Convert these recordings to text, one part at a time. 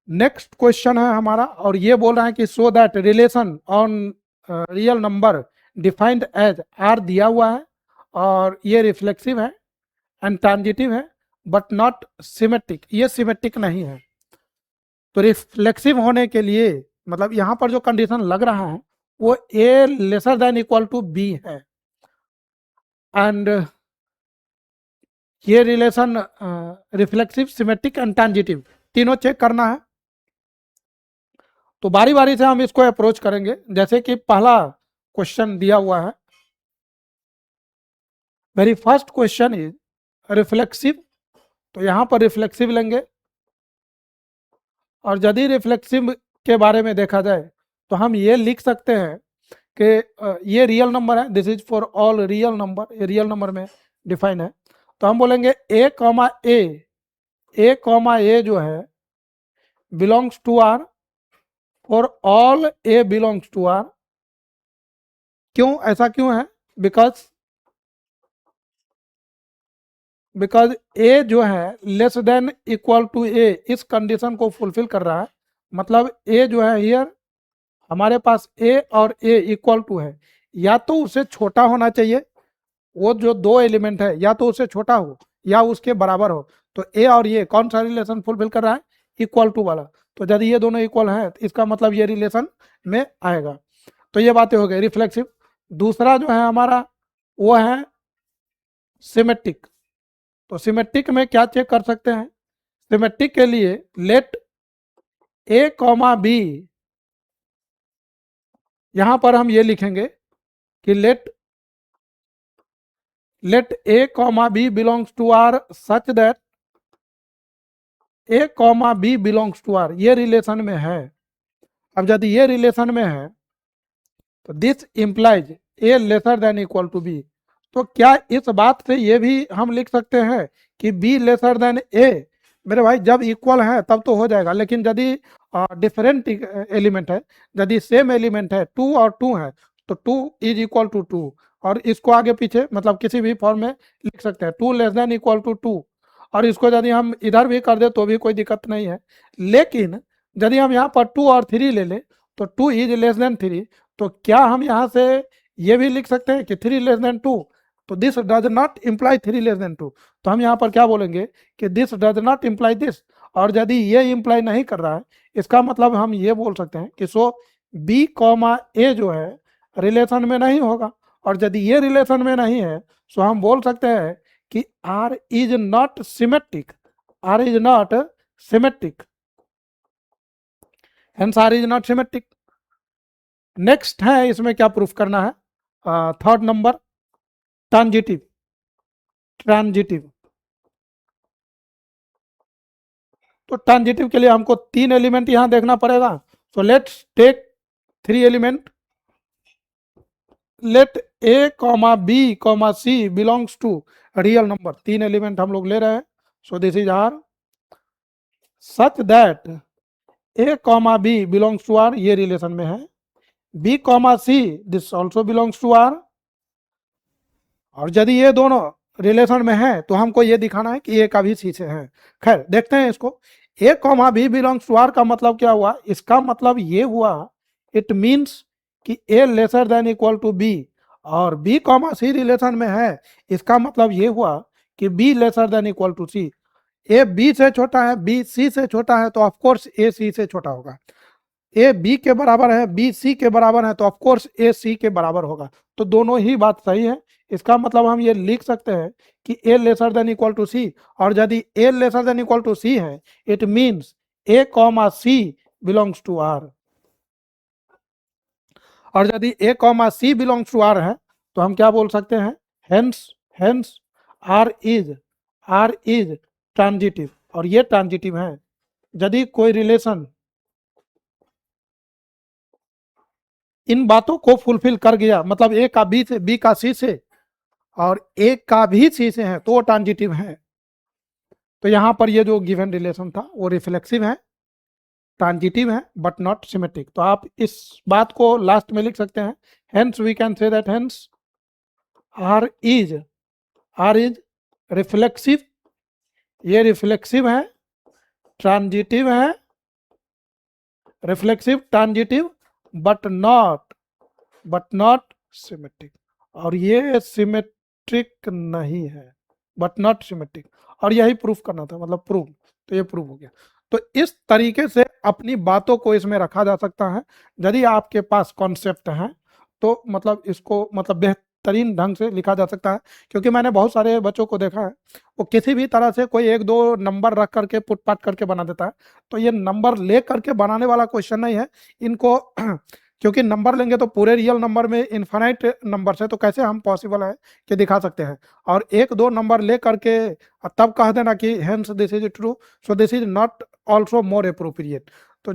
Next question है हमारा, और ये बोल रहा है कि so that relation on real number defined as R दिया हुआ है, और ये रिफ्लेक्सिव है एंड ट्रांजिटिव है बट नॉट सिमेट्रिक, ये सिमेट्रिक नहीं है। तो रिफ्लेक्सिव होने के लिए मतलब यहाँ पर जो कंडीशन लग रहा है वो a lesser than equal to b है, एंड ये relation reflexive, symmetric and transitive तीनों चेक करना है। तो बारी बारी से हम इसको अप्रोच करेंगे। जैसे कि पहला क्वेश्चन दिया हुआ है, very first question is reflexive, तो यहां पर रिफ्लेक्सिव लेंगे। और यदि रिफ्लेक्सिव के बारे में देखा जाए तो हम ये लिख सकते हैं कि ये रियल नंबर है, this is for all real number, ये रियल नंबर में डिफाइन है। तो हम बोलेंगे ए कॉमा ए जो है belongs to R for all a belongs to R. क्यों, ऐसा क्यों है? बिकॉज ए जो है less than equal to a, इस कंडीशन को फुलफिल कर रहा है। मतलब ए जो है हियर हमारे पास ए और ए इक्वल टू है, या तो उससे छोटा होना चाहिए, वो जो दो एलिमेंट है या तो उससे छोटा हो या उसके बराबर हो। तो ए और ये कौन सा रिलेशन फुलफिल कर रहा है? इक्वल टू वाला। तो यदि ये दोनों इक्वल हैं तो इसका मतलब ये रिलेशन में आएगा। तो ये बातें हो गई रिफ्लेक्सिव। दूसरा जो है हमारा वो है सिमेट्रिक। तो सिमेट्रिक में क्या चेक कर सकते हैं? सिमेट्रिक के लिए लेट ए कॉमा बी, यहां पर हम ये लिखेंगे कि let a comma B belongs to R such that a comma B belongs to R, ये रिलेशन में है। अब यदि ये रिलेशन में है तो this implies a lesser than equal to b. तो क्या इस बात से ये भी हम लिख सकते हैं कि बी लेसर देन ए? मेरे भाई जब इक्वल है तब तो हो जाएगा, लेकिन यदि डिफरेंट एलिमेंट है, यदि सेम एलिमेंट है, टू और टू है, तो two is equal to two, और इसको आगे पीछे मतलब किसी भी फॉर्म में लिख सकते हैं, two less than equal to two. और इसको यदि हम इधर भी कर दे तो भी कोई दिक्कत नहीं है। लेकिन यदि हम यहाँ पर टू और थ्री ले लें तो two is less than three, तो क्या हम यहाँ से ये भी लिख सकते हैं कि थ्री लेस देन टू? तो this does not imply three less than two. तो हम यहाँ पर क्या बोलेंगे कि this does not imply this. और यदि ये इम्प्लाई नहीं कर रहा है, इसका मतलब हम ये बोल सकते हैं कि सो बी कॉमा ए जो है रिलेशन में नहीं होगा। और यदि ये रिलेशन में नहीं है तो हम बोल सकते हैं कि R is not symmetric, R is not symmetric, hence R is not symmetric. Next है, इसमें क्या प्रूफ करना है? Third number, transitive. ट्रांजिटिव तो ट्रांजिटिव के लिए हमको तीन एलिमेंट यहां देखना पड़ेगा। So let's take three element. Let a comma b comma C belongs to real number, तीन एलिमेंट हम लोग ले रहे हैं। So this is R such that a comma B belongs to R, ये रिलेशन में है। B comma c this also belongs to R. और यदि ये दोनों रिलेशन में है तो हमको ये दिखाना है कि ए का भी सी से है। खैर देखते हैं इसको। A comma B belongs to R का मतलब क्या हुआ? इसका मतलब ये हुआ, इट मीन्स कि ए lesser than equal to b, और बी कॉमा सी रिलेशन में है, इसका मतलब ये हुआ कि b lesser than equal to c. A b से छोटा है, बी सी से छोटा है, तो ऑफकोर्स ए सी से छोटा होगा। ए बी के बराबर है, बी सी के बराबर है, तो ऑफकोर्स ए सी के बराबर होगा। तो दोनों ही बात सही है। इसका मतलब हम ये लिख सकते हैं कि ए lesser than equal to C, और यदि A lesser than equal to C है, it means A comma C belongs to R. और यदि A comma C belongs to R है तो हम क्या बोल सकते हैं? Hence hence R is transitive, और ये ट्रांजिटिव है। यदि कोई रिलेशन इन बातों को फुलफिल कर गया, मतलब ए का बी से, बी का सी से, और ए का भी सी से है, तो वो ट्रांजिटिव है। तो यहां पर ये जो गिवन रिलेशन था वो रिफ्लेक्सिव है, ट्रांजिटिव है बट नॉट सिमेट्रिक। तो आप इस बात को लास्ट में लिख सकते हैं, hence we can say that hence R is reflexive, ये रिफ्लेक्सिव है, ट्रांजिटिव है reflexive transitive but not symmetric, और ये सिमेट्रिक नहीं है, बट नॉट सिमेट्रिक, और यही प्रूफ करना था, मतलब प्रूफ, तो ये प्रूफ हो गया। तो इस तरीके से अपनी बातों को इसमें रखा जा सकता है। यदि आपके पास कॉन्सेप्ट है तो मतलब इसको मतलब बेहतरीन ढंग से लिखा जा सकता है, क्योंकि मैंने बहुत सारे बच्चों को देखा है वो किसी भी तरह से कोई एक दो नंबर रख करके पुट पाट करके बना देता है। तो ये नंबर ले करके बनाने वाला क्वेश्चन नहीं है इनको क्योंकि नंबर लेंगे तो पूरे रियल नंबर में इन्फाइनाइट नंबर है, तो कैसे हम पॉसिबल है कि दिखा सकते हैं। और एक दो नंबर ले करके तब कह देना कि hence this is true, so this is not also more appropriate. तो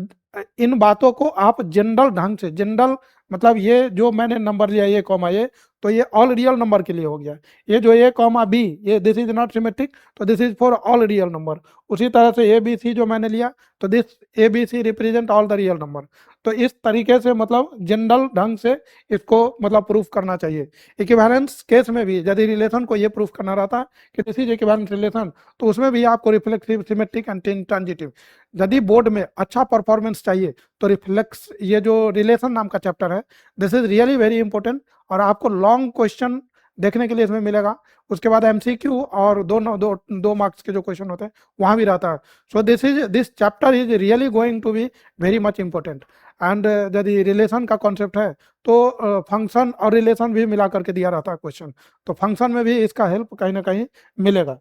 इन बातों को आप जनरल ढंग से, जनरल मतलब ये जो मैंने नंबर लिया ये कॉमा ये, तो ये ऑल रियल नंबर के लिए हो गया। ये जो ए कॉमा बी, ये दिस इज नॉट सिमेट्रिक, तो this is for all real number. उसी तरह से ए बी सी जो मैंने लिया, तो this a b c represent all the real number. तो इस तरीके से मतलब जनरल ढंग से इसको मतलब प्रूफ करना चाहिए। इक्विवेलेंस केस में भी यदि रिलेशन को ये प्रूफ करना रहता है कि दिस इज इक्विवेलेंट रिलेशन, तो उसमें भी आपको रिफ्लेक्सिव, सिमेट्रिक एंड ट्रांजिटिव। यदि बोर्ड में अच्छा परफॉर्मेंस चाहिए तो रिफ्लेक्स, ये जो रिलेशन नाम का चैप्टर है, this is really very important, और आपको लॉन्ग क्वेश्चन देखने के लिए इसमें मिलेगा। उसके बाद एमसीक्यू और दो मार्क्स के जो क्वेश्चन होते हैं वहां भी रहता है। So this chapter is really going to be very much important. And यदि रिलेशन का कॉन्सेप्ट है तो फंक्शन और रिलेशन भी मिला करके दिया रहता है क्वेश्चन, तो फंक्शन में भी इसका हेल्प कहीं ना कहीं मिलेगा।